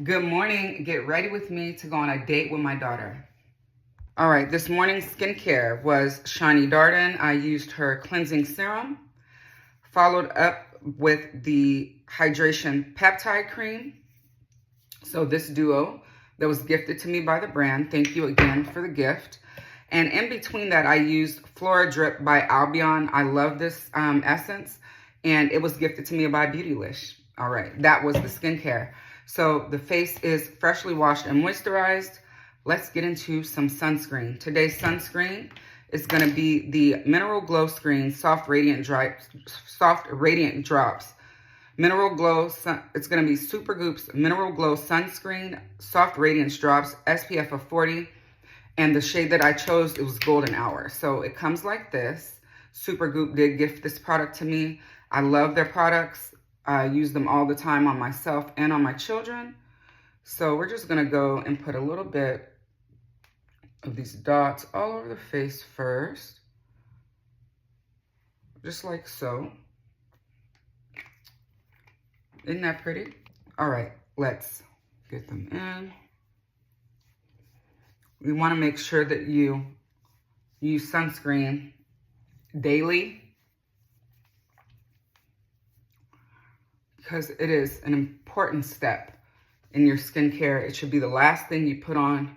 Good morning. Get ready with me to go on a date with my daughter. All right, this morning's skincare was Shiny Darden. I used her cleansing serum, followed up with the hydration peptide cream. So this duo that was gifted to me by the brand. Thank you again for the gift. And in between that, I used Flora Drip by Albion. I love this essence, and it was gifted to me by Beautylish. All right, that was the skincare. So the face is freshly washed and moisturized. Let's get into some sunscreen. Today's sunscreen is going to be the Mineral Glow Screen Soft Radiant Drops. Mineral Glow, it's going to be Supergoop's Mineral Glow Sunscreen Soft Radiance Drops, SPF of 40. And the shade that I chose, it was Golden Hour. So it comes like this. Supergoop did gift this product to me. I love their products. I use them all the time on myself and on my children. So we're just gonna go and put a little bit of these dots all over the face first. Just like so. Isn't that pretty? All right, let's get them in. We wanna make sure that you use sunscreen daily, because it is an important step in your skincare. It should be the last thing you put on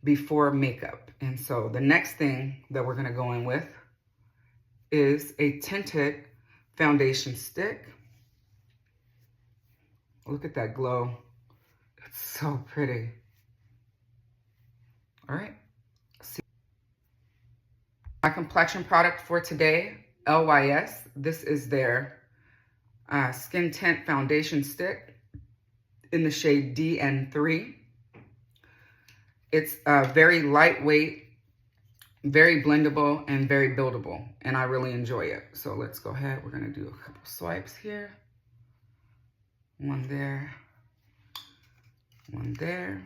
before makeup. And so the next thing that we're gonna go in with is a tinted foundation stick. Look at that glow. It's so pretty. All right. My complexion product for today, LYS. This is their Skin Tint Foundation Stick in the shade DN3. It's very lightweight, very blendable, and very buildable, and I really enjoy it. So let's go ahead. We're gonna do a couple swipes here. One there, one there.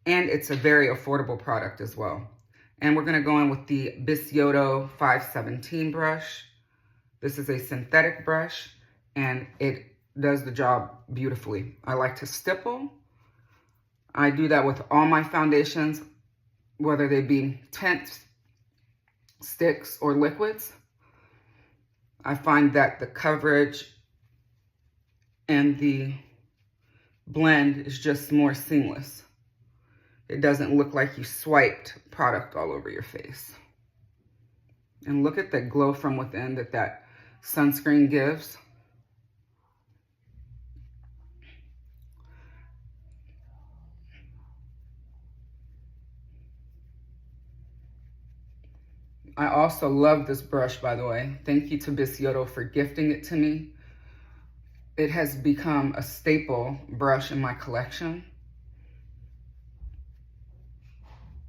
And it's a very affordable product as well. And we're gonna go in with the Bisciotto 517 brush. This is a synthetic brush, and it does the job beautifully. I like to stipple. I do that with all my foundations, whether they be tints, sticks, or liquids. I find that the coverage and the blend is just more seamless. It doesn't look like you swiped product all over your face. And look at the glow from within that sunscreen gives. I also love this brush, by the way. Thank you to Bisciotto for gifting it to me. It has become a staple brush in my collection,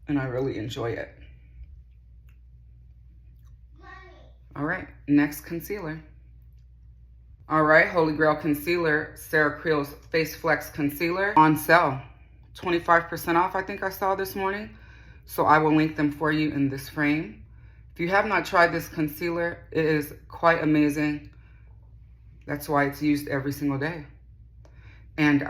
and I really enjoy it. All right, next concealer. All right, Holy Grail Concealer, Sarah Creel's Face Flex Concealer on sale. 25% off, I think I saw this morning. So I will link them for you in this frame. If you have not tried this concealer, it is quite amazing. That's why it's used every single day. And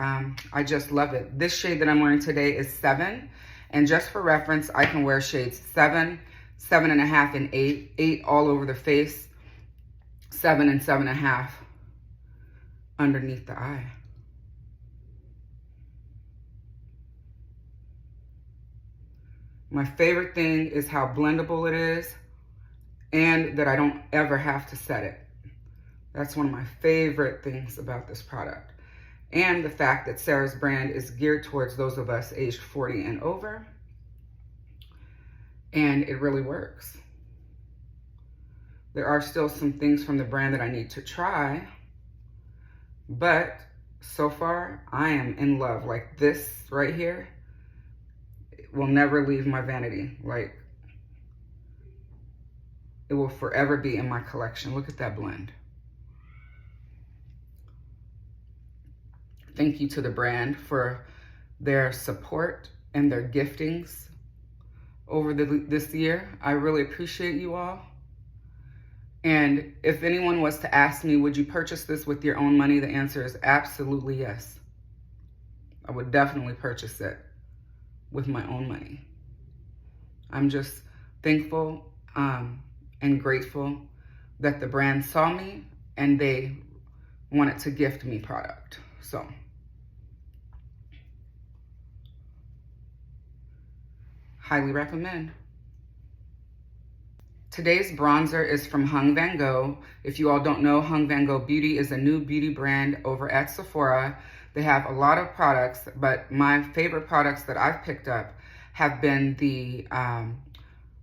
I just love it. This shade that I'm wearing today is 7. And just for reference, I can wear shades 7, 7.5, and 8. 8 all over the face, 7 and 7.5 underneath the eye. My favorite thing is how blendable it is, and that I don't ever have to set it. That's one of my favorite things about this product. And the fact that Sarah's brand is geared towards those of us aged 40 and over. And it really works. There are still some things from the brand that I need to try, but so far I am in love. Like this right here, it will never leave my vanity. Like, it will forever be in my collection. Look at that blend. Thank you to the brand for their support and their giftings over this year. I really appreciate you all. And if anyone was to ask me, would you purchase this with your own money? The answer is absolutely yes. I would definitely purchase it with my own money. I'm just thankful and grateful that the brand saw me and they wanted to gift me product. So highly recommend. Today's bronzer is from Hung Van Gogh. If you all don't know, Hung Van Gogh Beauty is a new beauty brand over at Sephora. They have a lot of products, but my favorite products that I've picked up have been the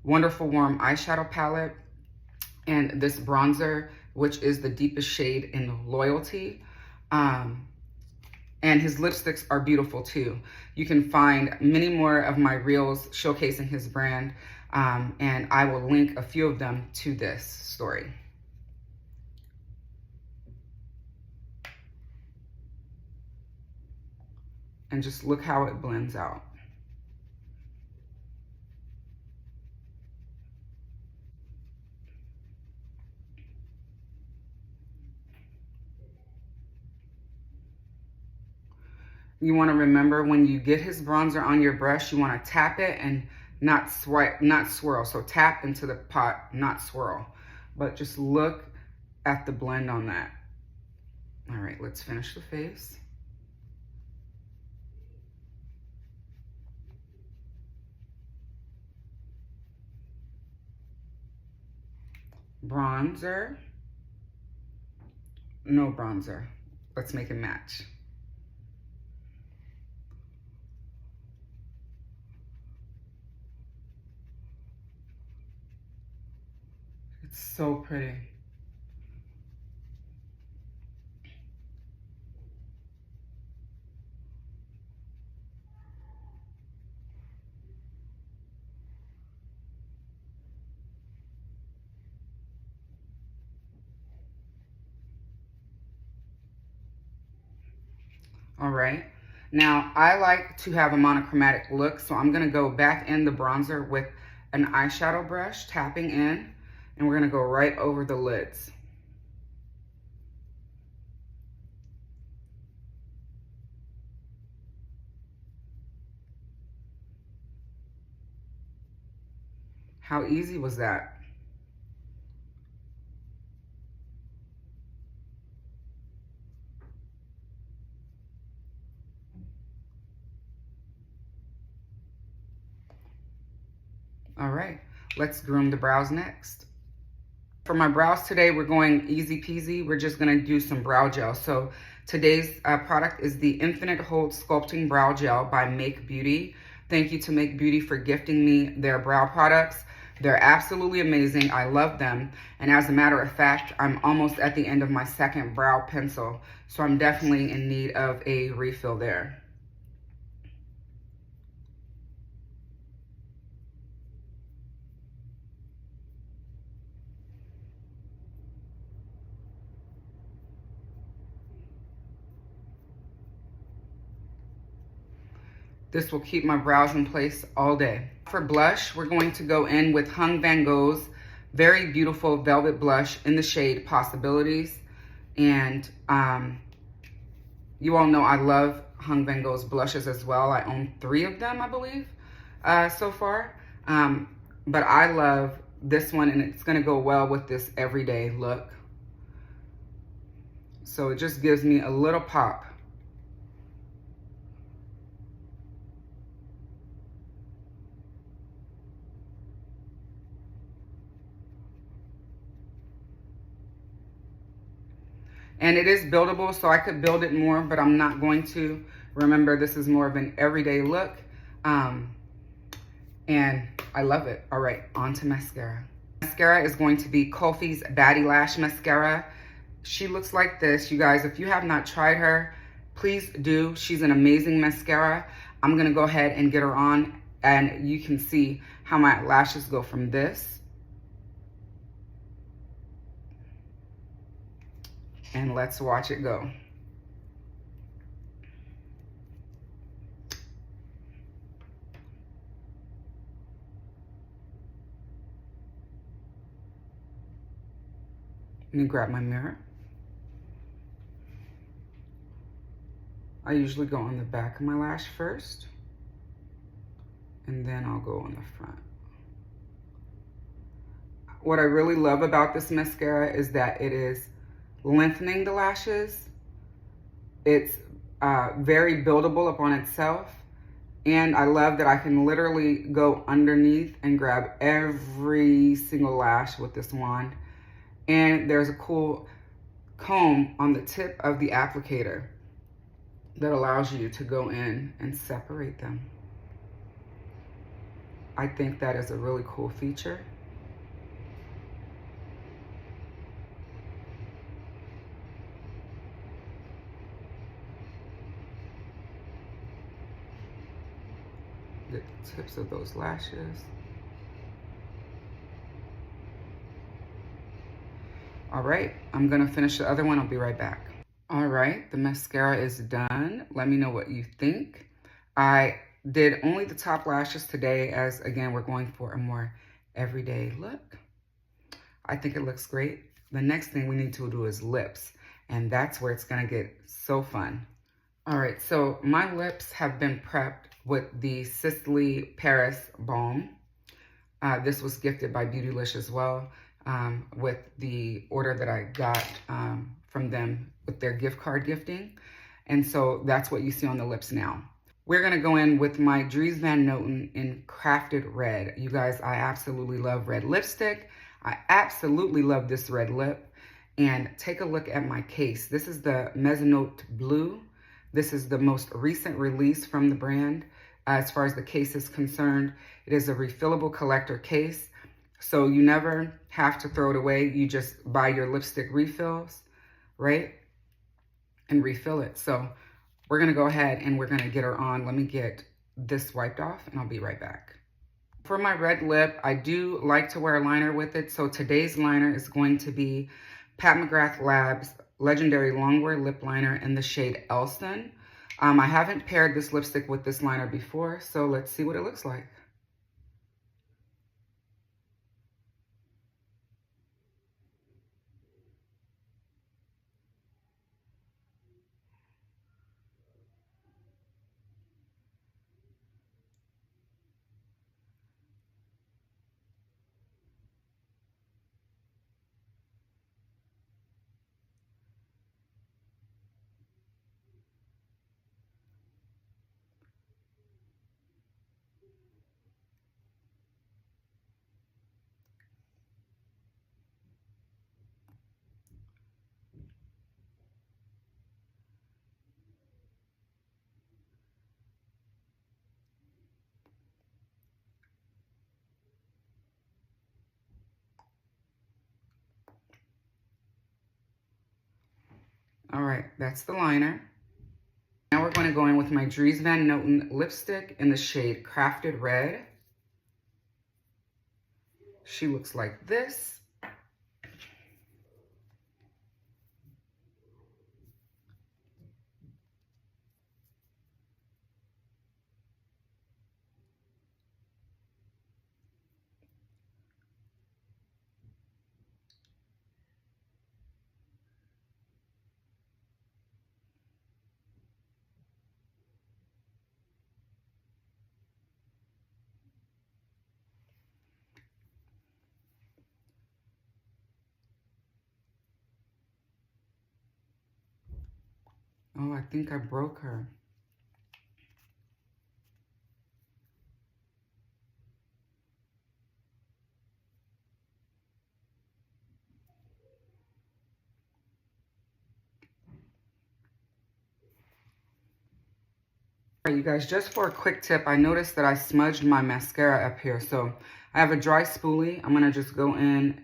Wonderful Warm eyeshadow palette and this bronzer, which is the deepest shade in Loyalty. And his lipsticks are beautiful too. You can find many more of my reels showcasing his brand, and I will link a few of them to this story. And just look how it blends out. You want to remember when you get his bronzer on your brush, you want to tap it and not swirl. So tap into the pot, not swirl. But just look at the blend on that. All right, let's finish the face. Bronzer. No bronzer. Let's make it match. It's so pretty. All right. Now, I like to have a monochromatic look, so I'm going to go back in the bronzer with an eyeshadow brush, tapping in, and we're going to go right over the lids. How easy was that? All right, let's groom the brows next. For my brows today, we're going easy peasy. We're just gonna do some brow gel. So today's product is the Infinite Hold Sculpting Brow Gel by Make Beauty. Thank you to Make Beauty for gifting me their brow products. They're absolutely amazing. I love them. And as a matter of fact, I'm almost at the end of my second brow pencil. So I'm definitely in need of a refill there. This will keep my brows in place all day. For blush, we're going to go in with Hung Van Gogh's very beautiful velvet blush in the shade Possibilities. And you all know I love Hung Van Gogh's blushes as well. I own 3 of them, I believe, so far. But I love this one, and it's gonna go well with this everyday look. So it just gives me a little pop. And it is buildable, so I could build it more, but I'm not going to. Remember, this is more of an everyday look. And I love it. All right, on to mascara. Mascara is going to be Kofi's Baddie Lash Mascara. She looks like this. You guys, if you have not tried her, please do. She's an amazing mascara. I'm gonna go ahead and get her on, and you can see how my lashes go from this. And let's watch it go. Let me grab my mirror. I usually go on the back of my lash first, and then I'll go on the front. What I really love about this mascara is that it is lengthening the lashes. It's very buildable upon itself. And I love that I can literally go underneath and grab every single lash with this wand. And there's a cool comb on the tip of the applicator that allows you to go in and separate them. I think that is a really cool feature. The tips of those lashes. All right, I'm gonna finish the other one. I'll be right back. All right, the mascara is done. Let me know what you think. I did only the top lashes today, as again, we're going for a more everyday look. I think it looks great. The next thing we need to do is lips, and that's where it's gonna get so fun. All right, so my lips have been prepped with the Sicily Paris Balm. This was gifted by Beautylish as well, with the order that I got from them with their gift card gifting. And so that's what you see on the lips now. We're gonna go in with my Dries Van Noten in Crafted Red. You guys, I absolutely love red lipstick. I absolutely love this red lip. And take a look at my case. This is the Mezzanote Blue. This is the most recent release from the brand. As far as the case is concerned, it is a refillable collector case. So you never have to throw it away. You just buy your lipstick refills, right? And refill it. So we're gonna go ahead and we're gonna get her on. Let me get this wiped off and I'll be right back. For my red lip, I do like to wear a liner with it. So today's liner is going to be Pat McGrath Labs Legendary Longwear Lip Liner in the shade Elston. I haven't paired this lipstick with this liner before, so let's see what it looks like. All right, that's the liner. Now we're going to go in with my Dries Van Noten lipstick in the shade Crafted Red. She looks like this. Oh, I think I broke her. All right, you guys, just for a quick tip, I noticed that I smudged my mascara up here. So I have a dry spoolie. I'm gonna just go in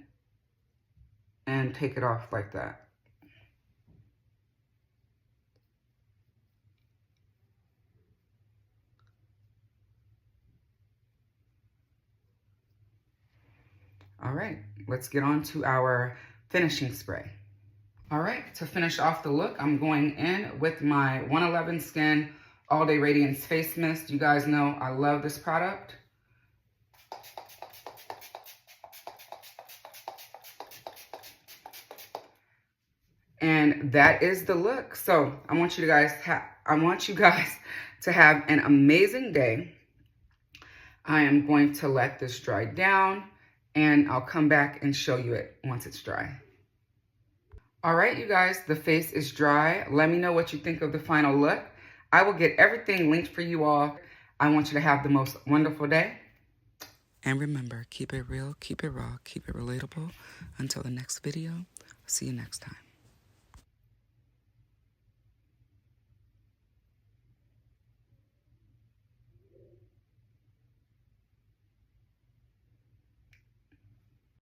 and take it off like that. All right, let's get on to our finishing spray. All right, to finish off the look, I'm going in with my 111 Skin All Day Radiance Face Mist. You guys know I love this product. And that is the look. So I want you guys to have an amazing day. I am going to let this dry down, and I'll come back and show you it once it's dry. All right, you guys, the face is dry. Let me know what you think of the final look. I will get everything linked for you all. I want you to have the most wonderful day. And remember, keep it real, keep it raw, keep it relatable. Until the next video, see you next time.